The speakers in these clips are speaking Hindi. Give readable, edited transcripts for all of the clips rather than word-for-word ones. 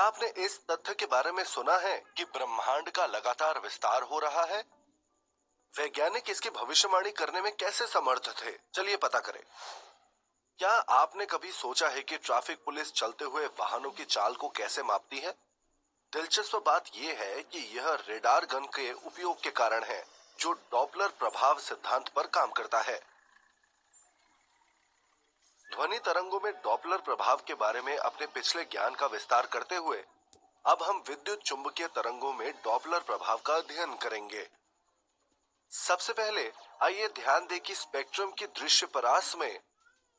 आपने इस तथ्य के बारे में सुना है कि ब्रह्मांड का लगातार विस्तार हो रहा है? वैज्ञानिक इसकी भविष्यवाणी करने में कैसे समर्थ थे? चलिए पता करें। क्या आपने कभी सोचा है कि ट्रैफिक पुलिस चलते हुए वाहनों की चाल को कैसे मापती है? दिलचस्प बात यह है कि यह रेडार गन के उपयोग के कारण है, जो डॉपलर प्रभाव सिद्धांत पर काम करता है। ध्वनि तरंगों में डॉपलर प्रभाव के बारे में अपने पिछले ज्ञान का विस्तार करते हुए अब हम विद्युत चुंबकीय तरंगों में डॉपलर प्रभाव का अध्ययन करेंगे। सबसे पहले आइए ध्यान दें कि स्पेक्ट्रम की दृश्य परास में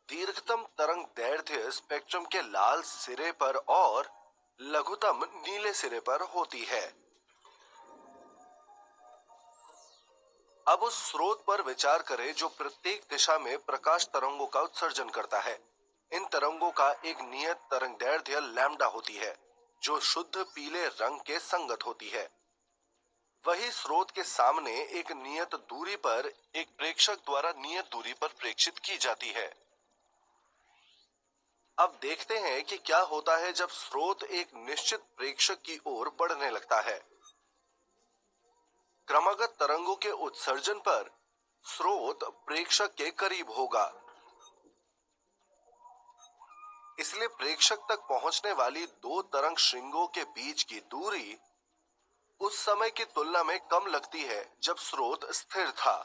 दीर्घतम तरंग दैर्ध्य स्पेक्ट्रम के लाल सिरे पर और लघुतम नीले सिरे पर होती है। अब उस स्रोत पर विचार करें जो प्रत्येक दिशा में प्रकाश तरंगों का उत्सर्जन करता है। इन तरंगों का एक नियत तरंग दैर्ध्य लैम्डा होती है, जो शुद्ध पीले रंग के संगत होती है। वही स्रोत के सामने एक नियत दूरी पर एक प्रेक्षक द्वारा नियत दूरी पर प्रेक्षित की जाती है। अब देखते हैं कि क्या होता है जब स्रोत एक निश्चित प्रेक्षक की ओर बढ़ने लगता है। क्रमागत तरंगों के उत्सर्जन पर स्रोत प्रेक्षक के करीब होगा, इसलिए प्रेक्षक तक पहुंचने वाली दो तरंग श्रृंगों के बीच की दूरी उस समय की तुलना में कम लगती है जब स्रोत स्थिर था।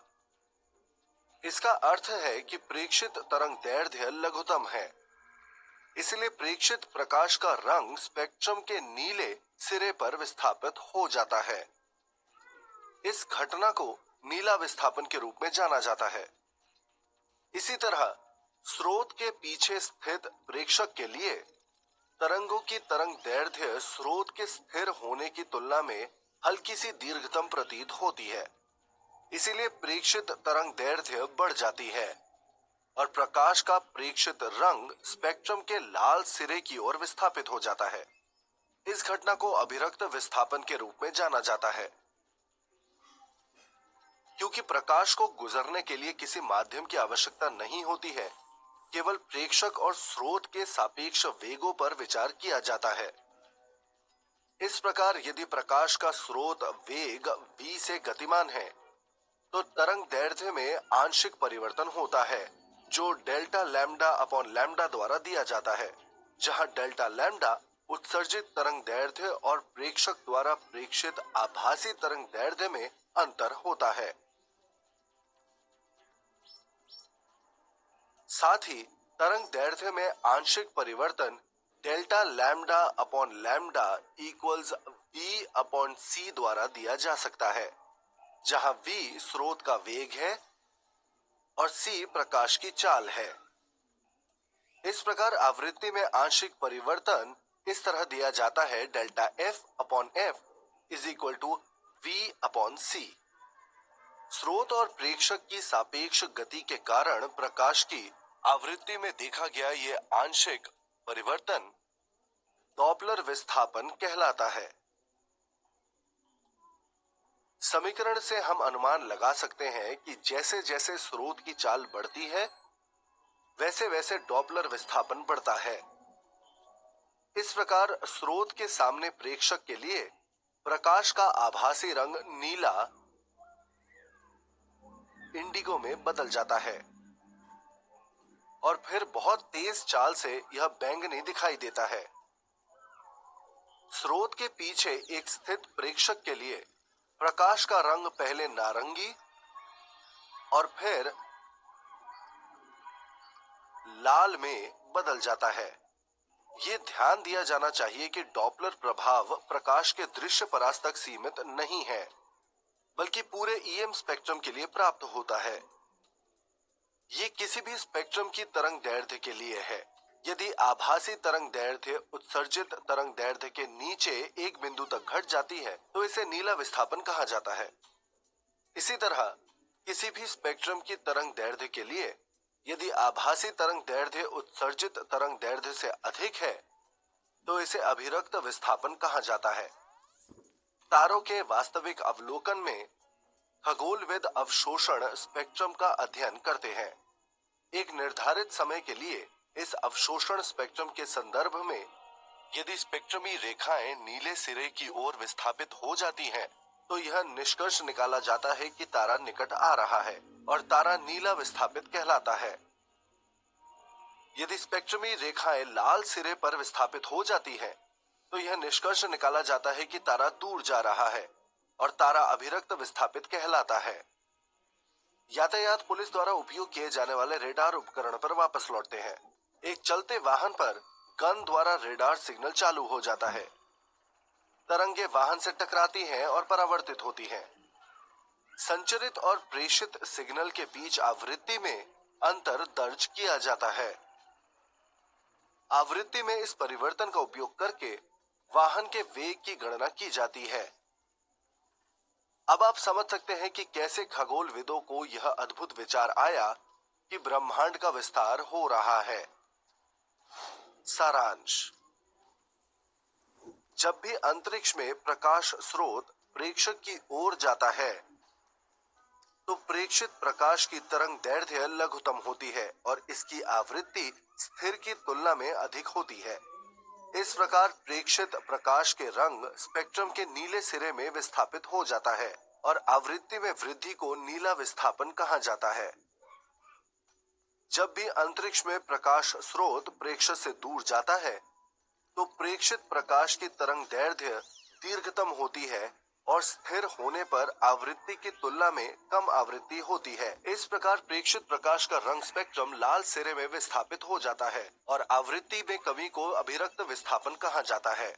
इसका अर्थ है कि प्रेक्षित तरंग दैर्ध्य लघुतम है, इसलिए प्रेक्षित प्रकाश का रंग स्पेक्ट्रम के नीले सिरे पर विस्थापित हो जाता है। इस घटना को नीला विस्थापन के रूप में जाना जाता है। इसी तरह स्रोत के पीछे स्थित प्रेक्षक के लिए तरंगों की तरंग दैर्ध्य स्रोत के स्थिर होने की तुलना में हल्की सी दीर्घतम प्रतीत होती है, इसीलिए प्रेक्षित तरंग दैर्ध्य बढ़ जाती है और प्रकाश का प्रेक्षित रंग स्पेक्ट्रम के लाल सिरे की ओर विस्थापित हो जाता है। इस घटना को अभिरक्त विस्थापन के रूप में जाना जाता है। क्योंकि प्रकाश को गुजरने के लिए किसी माध्यम की आवश्यकता नहीं होती है, केवल प्रेक्षक और स्रोत के सापेक्ष वेगों पर विचार किया जाता है। इस प्रकार यदि प्रकाश का स्रोत वेग v से गतिमान है, तो तरंग दैर्ध्य में आंशिक परिवर्तन होता है, जो डेल्टा लैम्डा अपॉन लैम्डा द्वारा दिया जाता है, जहां डेल्टा लैम्डा उत्सर्जित तरंग दैर्ध्य और प्रेक्षक द्वारा प्रेक्षित आभासी तरंग दैर्ध्य में अंतर होता है। साथ ही तरंग दैर्ध्य में आंशिक परिवर्तन delta lambda upon lambda equals v upon c द्वारा दिया जा सकता है, जहां v स्रोत का वेग है और c प्रकाश की चाल है। इस प्रकार आवृत्ति में आंशिक परिवर्तन इस तरह दिया जाता है, delta f upon f is equal to v upon c। स्रोत और प्रेक्षक की सापेक्ष गति के कारण प्रकाश की आवृत्ति में देखा गया ये आंशिक परिवर्तन डॉपलर विस्थापन कहलाता है। समीकरण से हम अनुमान लगा सकते हैं कि जैसे जैसे स्रोत की चाल बढ़ती है, वैसे वैसे डॉपलर विस्थापन बढ़ता है। इस प्रकार स्रोत के सामने प्रेक्षक के लिए प्रकाश का आभासी रंग नीला इंडिगो में बदल जाता है और फिर बहुत तेज चाल से यह बैंगनी दिखाई देता है। स्रोत के पीछे एक स्थित प्रेक्षक के लिए प्रकाश का रंग पहले नारंगी और फिर लाल में बदल जाता है। ये ध्यान दिया जाना चाहिए कि डॉपलर प्रभाव प्रकाश के दृश्य परास तक सीमित नहीं है, बल्कि पूरे ईएम स्पेक्ट्रम के लिए प्राप्त होता है। ये किसी भी स्पेक्ट्रम की तरंग दैर्ध्य के लिए है। यदि आभासी तरंग दैर्ध्य उत्सर्जित तरंग दैर्ध्य के नीचे एक बिंदु तक घट जाती है, तो इसे नीला विस्थापन कहा जाता है। इसी तरह किसी भी स्पेक्ट्रम की तरंग दैर्ध्य के लिए यदि आभासी तरंग दैर्ध्य उत्सर्जित तरंग दैर्ध्य से अधिक है, तो इसे अभिरक्त विस्थापन कहा जाता है। तारों के वास्तविक अवलोकन में खगोलविद अवशोषण स्पेक्ट्रम का अध्ययन करते हैं। एक निर्धारित समय के लिए इस अवशोषण स्पेक्ट्रम के संदर्भ में यदि स्पेक्ट्रमी रेखाएं नीले सिरे की ओर विस्थापित हो जाती हैं, तो यह निष्कर्ष निकाला जाता है कि तारा निकट आ रहा है और तारा नीला विस्थापित कहलाता है। यदि स्पेक्ट्रमी रेखाएं लाल सिरे पर विस्थापित हो जाती हैं, तो यह निष्कर्ष निकाला जाता है कि तारा दूर जा रहा है और तारा अभिरक्त विस्थापित कहलाता है। यातायात पुलिस द्वारा उपयोग किए जाने वाले रेडार उपकरण पर वापस लौटते हैं। एक चलते वाहन पर गन द्वारा रेडार सिग्नल चालू हो जाता है। तरंगे वाहन से टकराती हैं और परावर्तित होती हैं। संचरित और प्रेषित सिग्नल के बीच आवृत्ति में अंतर दर्ज किया जाता है। आवृत्ति में इस परिवर्तन का उपयोग करके वाहन के वेग की गणना की जाती है। अब आप समझ सकते हैं कि कैसे खगोलविदों को यह अद्भुत विचार आया कि ब्रह्मांड का विस्तार हो रहा है। सारांश: जब भी अंतरिक्ष में प्रकाश स्रोत प्रेक्षक की ओर जाता है, तो प्रेक्षित प्रकाश की तरंग दैर्ध्य लघुतम होती है और इसकी आवृत्ति स्थिर की तुलना में अधिक होती है। इस प्रकार प्रेक्षित प्रकाश के रंग स्पेक्ट्रम के नीले सिरे में विस्थापित हो जाता है और आवृत्ति में वृद्धि को नीला विस्थापन कहा जाता है। जब भी अंतरिक्ष में प्रकाश स्रोत प्रेक्षक से दूर जाता है, तो प्रेक्षित प्रकाश की तरंग दैर्ध्य दीर्घतम होती है और स्थिर होने पर आवृत्ति की तुलना में कम आवृत्ति होती है। इस प्रकार प्रेक्षित प्रकाश का रंग स्पेक्ट्रम लाल सिरे में विस्थापित हो जाता है और आवृत्ति में कमी को अभिरक्त विस्थापन कहा जाता है।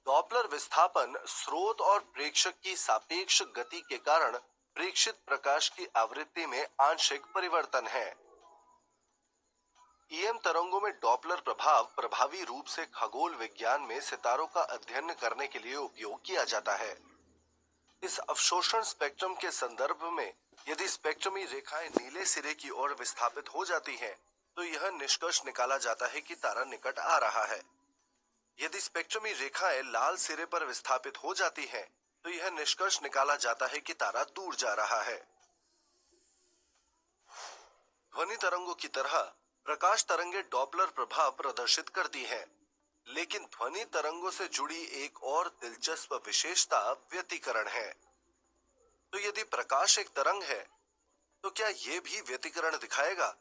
डॉपलर विस्थापन स्रोत और प्रेक्षक की सापेक्ष गति के कारण प्रेक्षित प्रकाश की आवृत्ति में आंशिक परिवर्तन है। ईएम तरंगों में डॉपलर प्रभाव प्रभावी रूप से खगोल विज्ञान में सितारों का अध्ययन करने के लिए उपयोग किया जाता है। इस अवशोषण स्पेक्ट्रम के संदर्भ में यदि स्पेक्ट्रमी रेखाएं नीले सिरे की ओर विस्थापित हो जाती हैं, तो यह निष्कर्ष निकाला जाता है कि तारा निकट आ रहा है। यदि स्पेक्ट्रमी रेखाएं लाल सिरे पर विस्थापित हो जाती हैं, तो यह निष्कर्ष निकाला जाता है कि तारा दूर जा रहा है। ध्वनि तरंगों की तरह प्रकाश तरंगे डॉपलर प्रभाव प्रदर्शित करती हैं, लेकिन ध्वनि तरंगों से जुड़ी एक और दिलचस्प विशेषता व्यतिकरण है। तो यदि प्रकाश एक तरंग है, तो क्या यह भी व्यतिकरण दिखाएगा?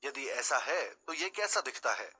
यदि ऐसा है, तो यह कैसा दिखता है?